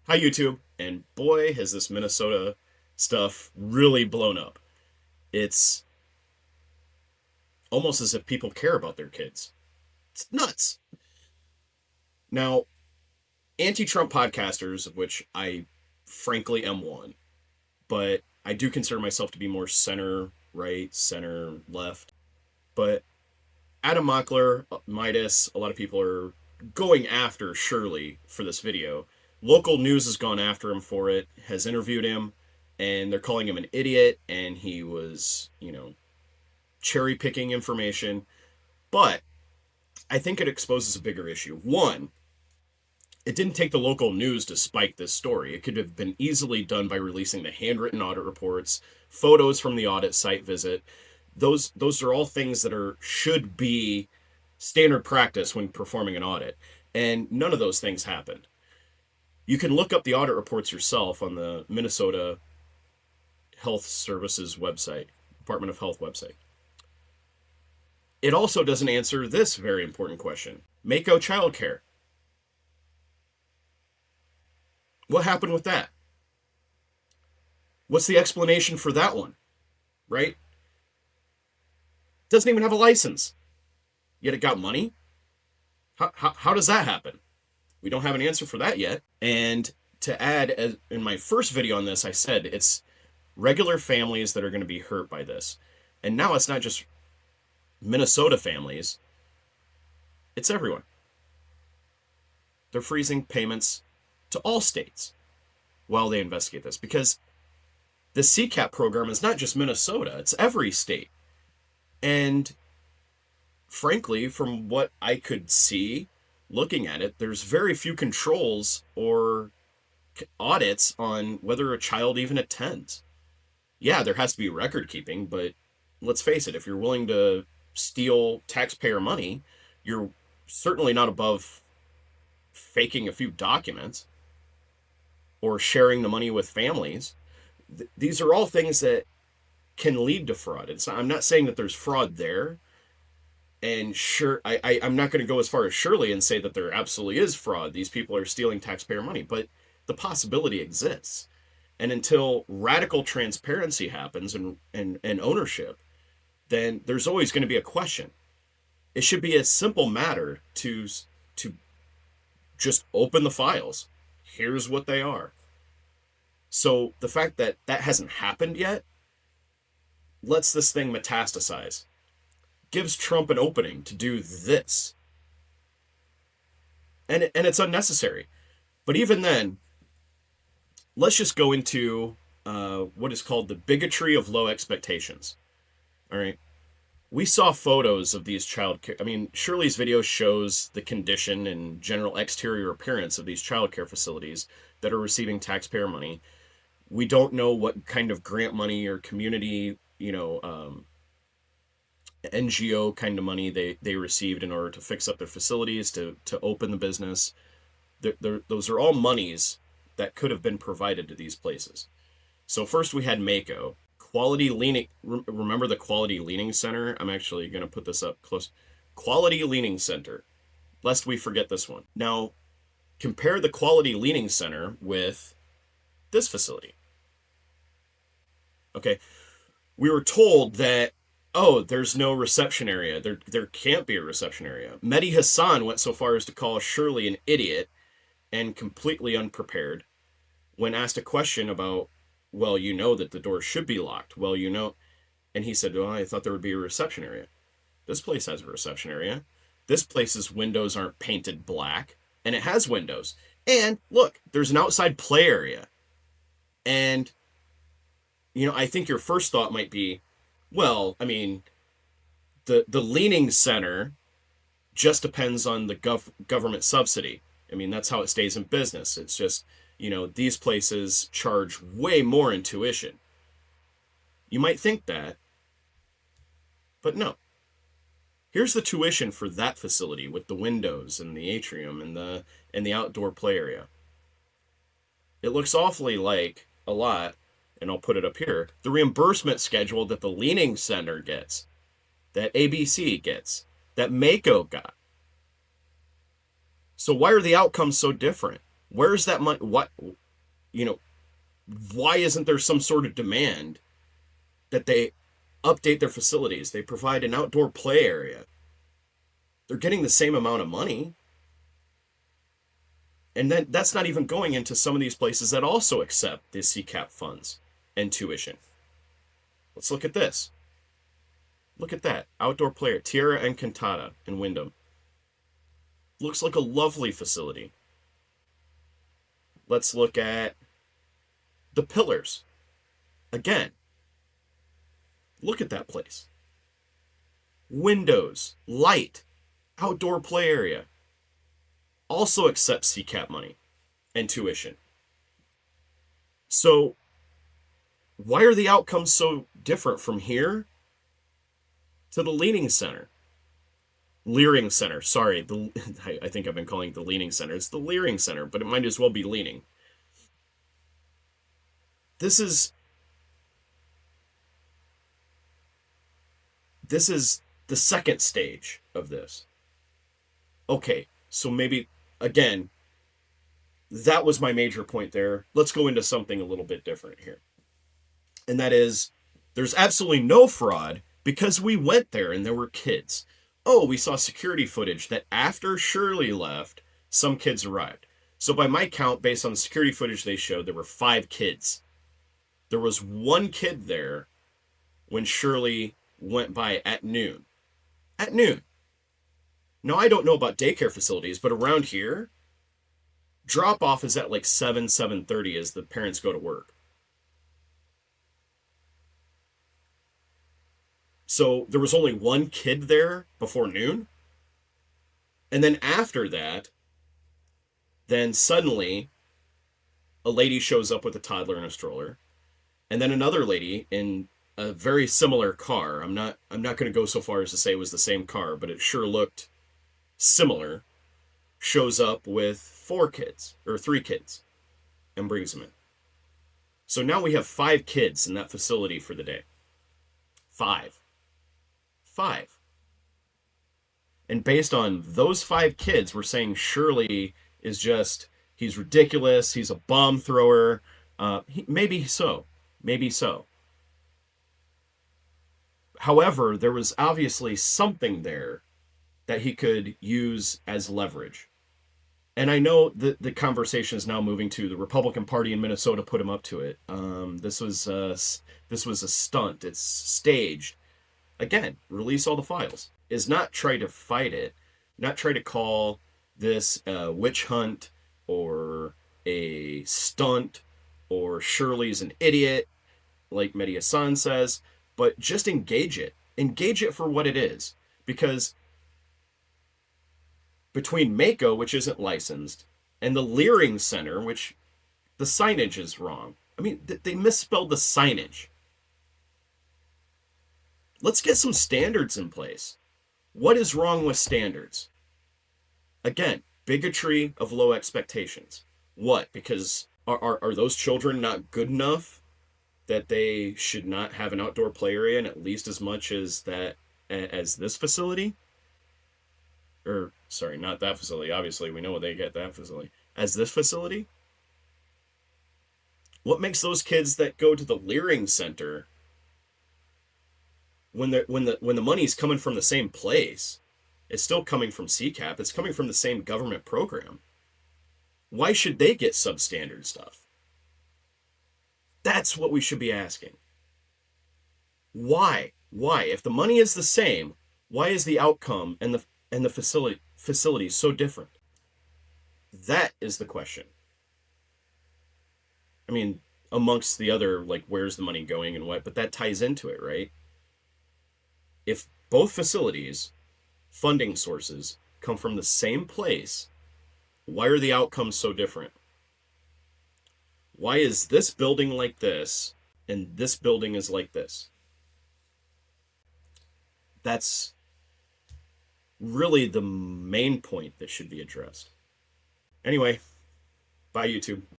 Hi, YouTube. And boy, has this Minnesota stuff really blown up. It's almost as if people care about their kids. It's nuts. Now, anti Trump podcasters, of which I frankly am one, but I do consider myself to be more center right, center left. But Adam Mockler, Midas, a lot of people are going after Shirley for this video. Local news has gone after him for it, has interviewed him, and they're calling him an idiot, and he was, cherry picking information. But I think it exposes a bigger issue. One, it didn't take the local news to spike this story. It could have been easily done by releasing the handwritten audit reports, photos from the audit site visit. Those are all things that are should be standard practice when performing an audit. And none of those things happened. You can look up the audit reports yourself on the Minnesota Health Services website, Department of Health website. It also doesn't answer this very important question. Mako childcare. What happened with that? What's the explanation for that one? Right? Doesn't even have a license. Yet it got money? How does that happen? We don't have an answer for that yet. And to add, as in my first video on this, I said it's regular families that are going to be hurt by this. And now it's not just Minnesota families, it's everyone. They're freezing payments to all states while they investigate this, because the CCAP program is not just Minnesota, it's every state. And frankly, from what I could see looking at it, there's very few controls or audits on whether a child even attends. Yeah, there has to be record keeping, but let's face it, if you're willing to steal taxpayer money, you're certainly not above faking a few documents or sharing the money with families. These are all things that can lead to fraud. I'm not saying that there's fraud there. And sure, I'm not going to go as far as Shirley and say that there absolutely is fraud. These people are stealing taxpayer money, but the possibility exists. And until radical transparency happens and ownership, then there's always going to be a question. It should be a simple matter to just open the files. Here's what they are. So the fact that that hasn't happened yet lets this thing metastasize. Gives Trump an opening to do this. And it's unnecessary. But even then, let's just go into what is called the bigotry of low expectations. All right. We saw photos of these child care. I mean, Shirley's video shows the condition and general exterior appearance of these child care facilities that are receiving taxpayer money. We don't know what kind of grant money or community, NGO kind of money they received in order to fix up their facilities, to open the business. Those are all monies that could have been provided to these places. So first we had Mako. Quality Leaning, remember the Quality Leaning Center? I'm actually going to put this up close. Quality Leaning Center, lest we forget this one. Now, compare the Quality Leaning Center with this facility. Okay, we were told that, oh, there's no reception area. There can't be a reception area. Mehdi Hassan went so far as to call Shirley an idiot and completely unprepared when asked a question about, well, you know that the door should be locked. Well, you know. And he said, well, I thought there would be a reception area. This place has a reception area. This place's windows aren't painted black, and it has windows. And look, there's an outside play area. And, I think your first thought might be, well, I mean, the leaning center just depends on the government subsidy. I mean, that's how it stays in business. It's just, these places charge way more in tuition. You might think that, but no. Here's the tuition for that facility with the windows and the atrium and the outdoor play area. It looks awfully like a lot, and I'll put it up here, the reimbursement schedule that the Leaning Center gets, that ABC gets, that Mako got. So why are the outcomes so different? Where's that money? What, you know, why isn't there some sort of demand that they update their facilities? They provide an outdoor play area. They're getting the same amount of money. And then that's not even going into some of these places that also accept the CCAP funds and tuition. Let's look at this. Look at that. Outdoor player, Tierra Encantada in Wyndham. Looks like a lovely facility. Let's look at the Pillars. Again, look at that place. Windows, light, outdoor play area. Also accepts CCAP money and tuition. So why are the outcomes so different from here to the Learning Center? Leering Center, sorry. I think I've been calling it the Leaning Center. It's the Leering Center, but it might as well be leaning. This is the second stage of this. Okay, so maybe, again, that was my major point there. Let's go into something a little bit different here. And that is, there's absolutely no fraud because we went there and there were kids. Oh, we saw security footage that after Shirley left, some kids arrived. So by my count, based on the security footage they showed, there were 5 kids. There was 1 kid there when Shirley went by at noon. At noon. Now, I don't know about daycare facilities, but around here, drop-off is at like 7:30 as the parents go to work. So there was only 1 kid there before noon. And then after that, then suddenly a lady shows up with a toddler in a stroller. And then another lady in a very similar car. I'm not going to go so far as to say it was the same car, but it sure looked similar. Shows up with 4 kids or 3 kids and brings them in. So now we have 5 kids in that facility for the day. 5. And based on those 5 kids, we're saying Shirley is just, he's ridiculous. He's a bomb thrower. Maybe so. Maybe so. However, there was obviously something there that he could use as leverage. And I know that the conversation is now moving to the Republican Party in Minnesota put him up to it. This was a stunt. It's staged. Again, release all the files. Is not try to fight it, not try to call this a witch hunt or a stunt or Shirley's an idiot, like Mehdi-Hassan says, but just engage it. Engage it for what it is. Because between Mako, which isn't licensed, and the Leering Center, which the signage is wrong. I mean, they misspelled the signage. Let's get some standards in place. What is wrong with standards? Again, bigotry of low expectations. What? Because are those children not good enough that they should not have an outdoor play area and at least as much as this facility? Or, sorry, not that facility. Obviously, we know what they get that facility. As this facility? What makes those kids that go to the Leering Center, when the money's coming from the same place, it's still coming from CCAP, it's coming from the same government program. Why should they get substandard stuff? That's what we should be asking. Why? If the money is the same, why is the outcome and the facility so different? That is the question. I mean, amongst the other, like, where's the money going and what, but that ties into it, right? If both facilities, funding sources, come from the same place, why are the outcomes so different? Why is this building like this and this building is like this? That's really the main point that should be addressed. Anyway, bye YouTube.